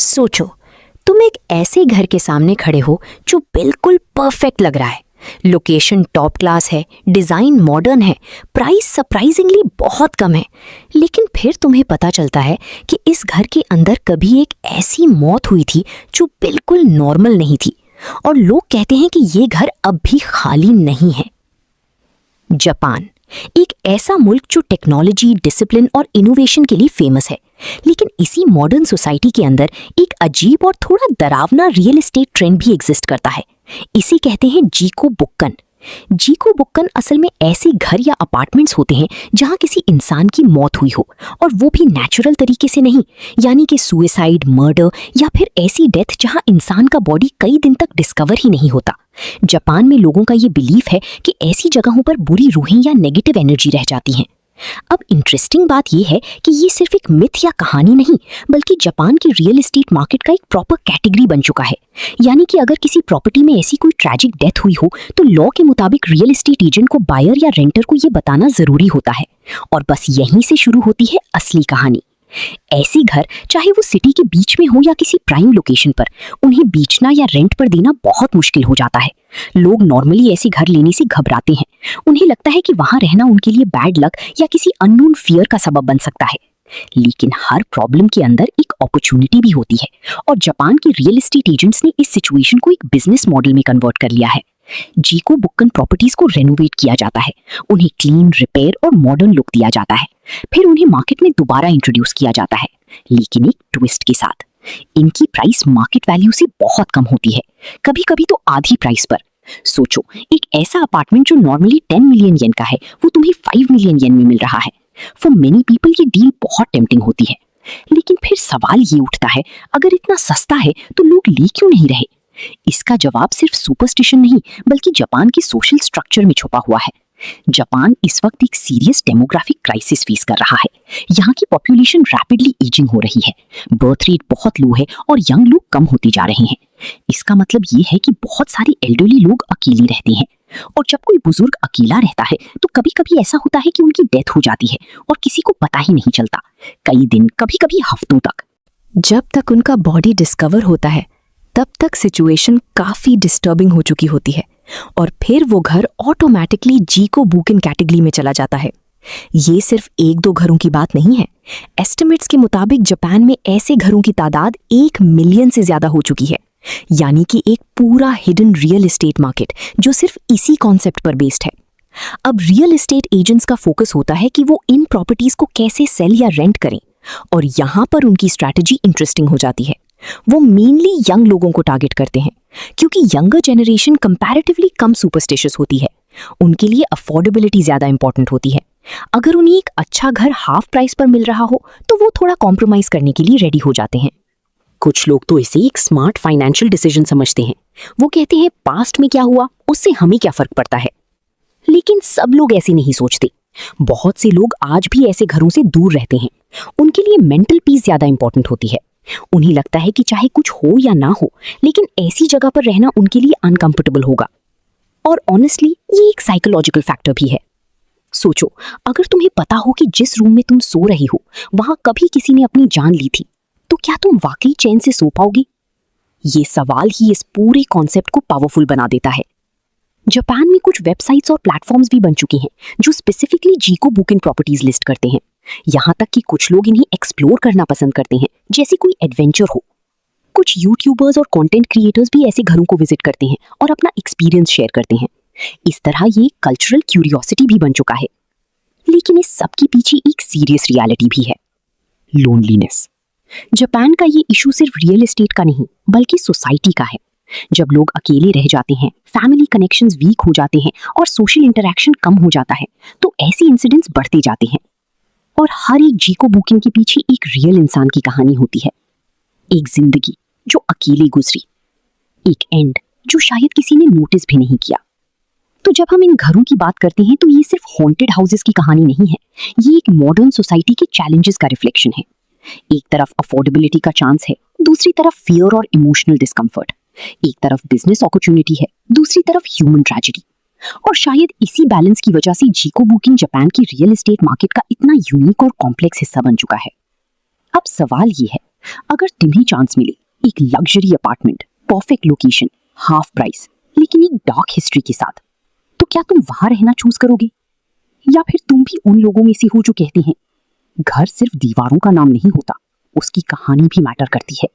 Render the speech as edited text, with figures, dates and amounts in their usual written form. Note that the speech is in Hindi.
सोचो, तुम एक ऐसे घर के सामने खड़े हो जो बिल्कुल परफेक्ट लग रहा है। लोकेशन टॉप क्लास है, डिजाइन मॉडर्न है, प्राइस सरप्राइजिंगली बहुत कम है। लेकिन फिर तुम्हें पता चलता है कि इस घर के अंदर कभी एक ऐसी मौत हुई थी जो बिल्कुल नॉर्मल नहीं थी, और लोग कहते हैं कि ये घर अब भी खाली नहीं है। जापान एक ऐसा मुल्क जो टेक्नोलॉजी, डिसिप्लिन और इनोवेशन के लिए फेमस है, लेकिन इसी मॉडर्न सोसाइटी के अंदर एक अजीब और थोड़ा डरावना रियल एस्टेट ट्रेंड भी एग्जिस्ट करता है। इसे कहते हैं जीको बुक्कन। जीको बुक्कन असल में ऐसे घर या अपार्टमेंट्स होते हैं जहां किसी इंसान की मौत हुई हो, और वो भी नेचुरल तरीके से नहीं, यानी कि सुसाइड, मर्डर या फिर ऐसी डेथ जहां इंसान का बॉडी कई दिन तक डिस्कवर ही नहीं होता। जापान में लोगों का ये बिलीफ है कि ऐसी जगहों पर बुरी रूहें या नेगेटिव एनर्जी रह जाती हैं। अब इंटरेस्टिंग बात यह है कि ये सिर्फ एक मिथ या कहानी नहीं, बल्कि जापान की रियल एस्टेट मार्केट का एक प्रॉपर कैटेगरी बन चुका है। यानी कि अगर किसी प्रॉपर्टी में ऐसी कोई ट्रैजिक डेथ हुई हो तो लॉ के मुताबिक रियल एस्टेट एजेंट को बायर या रेंटर को ये बताना जरूरी होता है। और बस यहीं से शुरू होती है असली कहानी। ऐसी घर, चाहे वो सिटी के बीच में हो या किसी प्राइम लोकेशन पर, उन्हें बेचना या रेंट पर देना बहुत मुश्किल हो जाता है। लोग नॉर्मली ऐसे घर लेने से घबराते हैं। उन्हें लगता है कि वहां रहना उनके लिए बैड लक या किसी अननोन फियर का सबब बन सकता है। लेकिन हर प्रॉब्लम के अंदर एक अपॉर्चुनिटी भी होती है, और जापान के रियल एस्टेट एजेंट्स ने इस सिचुएशन को एक बिजनेस मॉडल में कन्वर्ट कर लिया है। जीको बुक्कन प्रॉपर्टीज को रेनोवेट किया जाता है, उन्हें क्लीन, रिपेयर और मॉडर्न लुक दिया जाता है, फिर उन्हें मार्केट में दोबारा इंट्रोड्यूस किया जाता है, लेकिन एक ट्विस्ट के साथ। इनकी प्राइस मार्केट वैल्यू से बहुत कम होती है, कभी कभी तो आधी प्राइस पर। सोचो, एक ऐसा अपार्टमेंट जो नॉर्मली 10 मिलियन येन का है, वो तुम्हें 5 मिलियन येन में मिल रहा है। फॉर मेनी पीपल ये डील बहुत टेम्पटिंग होती है। लेकिन फिर सवाल ये उठता है, अगर इतना सस्ता है तो लोग ले क्यों नहीं रहे? इसका जवाब सिर्फ सुपरस्टिशन नहीं, बल्कि जापान की सोशल स्ट्रक्चर में छुपा हुआ है। जापान इस वक्त एक सीरियस डेमोग्राफिक क्राइसिस फेस कर रहा है। यहाँ की पॉपुलेशन रैपिडली एजिंग हो रही है, बर्थ रेट बहुत लो है और यंग लोग कम होते जा रहे हैं। इसका मतलब ये है कि बहुत सारे एल्डरली लोग अकेले रहते हैं, और जब कोई बुजुर्ग अकेला रहता है तो कभी कभी ऐसा होता है कि उनकी डेथ हो जाती है और किसी को पता ही नहीं चलता, कई दिन, कभी कभी हफ्तों तक। जब तक उनका बॉडी डिस्कवर होता है तब तक सिचुएशन काफी डिस्टर्बिंग हो चुकी होती है, और फिर वो घर ऑटोमेटिकली जीको बुक्कन कैटेगरी में चला जाता है। ये सिर्फ 1-2 घरों की बात नहीं है। एस्टिमेट्स के मुताबिक जापान में ऐसे घरों की तादाद 1 मिलियन से ज्यादा हो चुकी है, यानी कि एक पूरा हिडन रियल एस्टेट मार्केट जो सिर्फ इसी कॉन्सेप्ट पर बेस्ड है। अब रियल एस्टेट एजेंट्स का फोकस होता है कि वो इन प्रॉपर्टीज को कैसे सेल या रेंट करें, और यहाँ पर उनकी स्ट्रैटेजी इंटरेस्टिंग हो जाती है। वो मेनली यंग लोगों को टारगेट करते हैं, क्योंकि यंगर जनरेशन कंपैरेटिवली कम सुपरस्टिशियस होती है। उनके लिए अफोर्डेबिलिटी ज्यादा इंपॉर्टेंट होती है। अगर उन्हें एक अच्छा घर हाफ प्राइस पर मिल रहा हो तो वो थोड़ा कॉम्प्रोमाइज करने के लिए रेडी हो जाते हैं। कुछ लोग तो इसे एक स्मार्ट फाइनेंशियल डिसीजन समझते हैं। वो कहते हैं, पास्ट में क्या हुआ उससे हमें क्या फर्क पड़ता है। लेकिन सब लोग ऐसे नहीं सोचते। बहुत से लोग आज भी ऐसे घरों से दूर रहते हैं। उनके लिए मेंटल पीस ज्यादा इंपॉर्टेंट होती है। उन्हें लगता है कि चाहे कुछ हो या ना हो, लेकिन ऐसी जगह पर रहना उनके लिए अनकंफर्टेबल होगा। और ऑनेस्टली ये एक साइकोलॉजिकल फैक्टर भी है। सोचो, अगर तुम्हें पता हो कि जिस रूम में तुम सो रही हो वहां कभी किसी ने अपनी जान ली थी, तो क्या तुम वाकई चैन से सो पाओगी? ये सवाल ही इस पूरे कॉन्सेप्ट को पावरफुल बना देता है। जापान में कुछ वेबसाइट्स और प्लेटफॉर्म्स भी बन चुके हैं जो स्पेसिफिकली जीको बुक्कन प्रॉपर्टीज लिस्ट करते हैं। यहाँ तक कि कुछ लोग इन्हें एक्सप्लोर करना पसंद करते हैं, जैसे कोई एडवेंचर हो। कुछ यूट्यूबर्स और कंटेंट क्रिएटर्स भी ऐसे घरों को विजिट करते हैं और अपना एक्सपीरियंस शेयर करते हैं। इस तरह ये कल्चरल क्यूरियोसिटी भी बन चुका है। लेकिन इस सब के पीछे एक सीरियस रियलिटी भी है, लोनलीनेस। जापान का ये इशू सिर्फ रियल एस्टेट का नहीं, बल्कि सोसाइटी का है। जब लोग अकेले रह जाते हैं, फैमिली कनेक्शंस वीक हो जाते हैं और सोशल इंटरेक्शन कम हो जाता है, तो ऐसे इंसिडेंट्स बढ़ते जाते हैं। और हर एक जीको बुक्कन के पीछे एक रियल इंसान की कहानी होती है। एक जिंदगी जो अकेले गुजरी, एक एंड जो शायद किसी ने नोटिस भी नहीं किया। तो जब हम इन घरों की बात करते हैं तो ये सिर्फ हॉन्टेड हाउसेस की कहानी नहीं है, ये एक मॉडर्न सोसाइटी के चैलेंजेस का रिफ्लेक्शन है। एक तरफ अफोर्डेबिलिटी का चांस है, दूसरी तरफ फियर और इमोशनल डिस्कम्फर्ट। एक तरफ बिजनेस अपॉर्चुनिटी है, दूसरी तरफ ह्यूमन ट्रेजेडी। और शायद इसी बैलेंस की वजह से जीको बुक्कन जापान की रियल एस्टेट मार्केट का इतना यूनिक और कॉम्प्लेक्स हिस्सा बन चुका है। अब सवाल ये है अगर तुम्हें चांस मिले एक luxury apartment, perfect location, half price, लेकिन एक डार्क हिस्ट्री के साथ, तो क्या तुम वहां रहना चूज करोगे? या फिर तुम भी उन लोगों में से हो जो कहते हैं घर सिर्फ दीवारों का नाम नहीं होता, उसकी कहानी भी मैटर करती है।